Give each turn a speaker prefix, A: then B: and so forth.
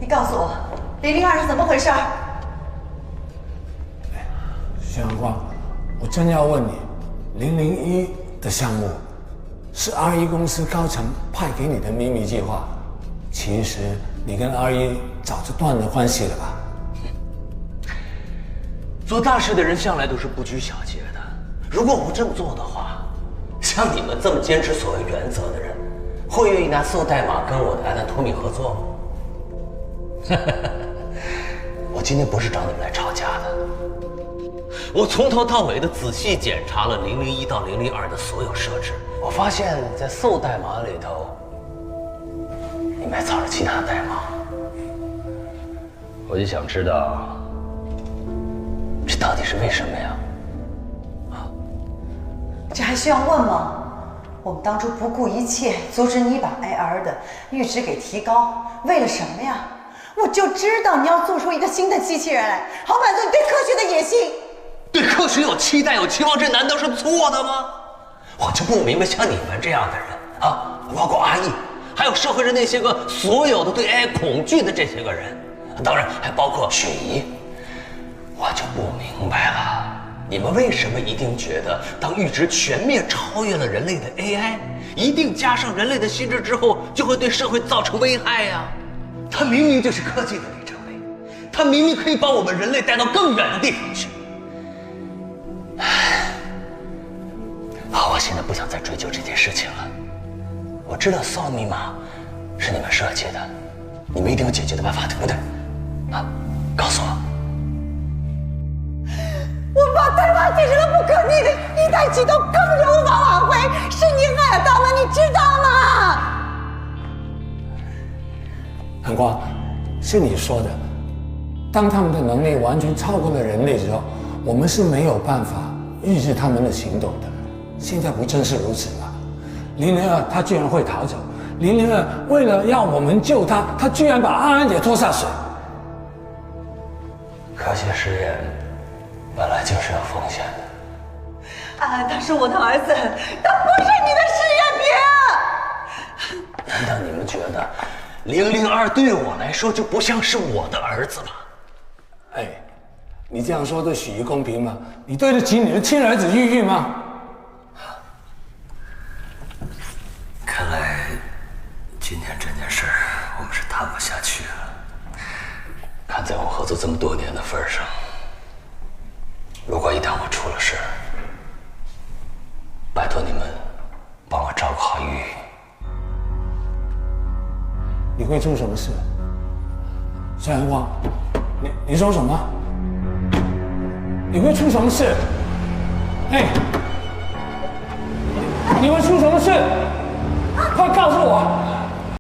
A: 告诉我，002是怎么回事？
B: 徐阳光，我真要问你，001的项目是 R1公司高层派给你的秘密计划，其实你跟 R1早就断了关系了吧？
C: 做大事的人向来都是不拘小节的。如果不这么做的话，像你们这么坚持所谓原则的人，会愿意拿馊代码跟我的安南托米合作吗？我今天不是找你们来吵架的，我从头到尾的仔细检查了001到002的所有设置，我发现，在馊代码里头，你埋藏了其他代码，我就想知道，这到底是为什么呀？
A: 这还需要问吗？我们当初不顾一切阻止你把 AR 的阈值给提高，为了什么呀？我就知道你要做出一个新的机器人来，好满足你对科学的野心。
C: 对科学有期待、有期望，这难道是错的吗？我就不明白，像你们这样的人啊，包括阿义，还有社会上那些个所有的对 AI 恐惧的这些个人，当然还包括雪姨，我就不明白了。你们为什么一定觉得，当阈值全面超越了人类的 AI， 一定加上人类的心智之后，就会对社会造成危害呀？它明明就是科技的里程碑，它明明可以把我们人类带到更远的地方去。好，我现在不想再追究这件事情了。我知道骚密码是你们设计的，你们一定有解决的办法，对不对？啊，告诉我。
A: 我把代码变成了不可逆的，一旦启动根本就无法挽回，是你害到了，你知道吗？
B: 阳光，是你说的，当他们的能力完全超过了人类之后，我们是没有办法预知他们的行动的。现在不正是如此吗？002他居然会逃走，002为了要我们救他，他居然把阿安也拖下水。
C: 科学实验本来就是有风险的。
A: 安安他是我的儿子，他不是你的试验品。
C: 难道你们觉得002对我来说就不像是我的儿子吗？
B: 哎，你这样说对许姨公平吗？你对得起你的亲儿子玉玉吗？
C: 看来今天这件事我们是谈不下去了。看在我们合作这么多年的份上，如果一旦我出了事，拜托你们帮我照顾好玉玉。
B: 你会出什么事？夏阳光，你说什么？你会出什么事？哎，你会出什么事？快告诉我！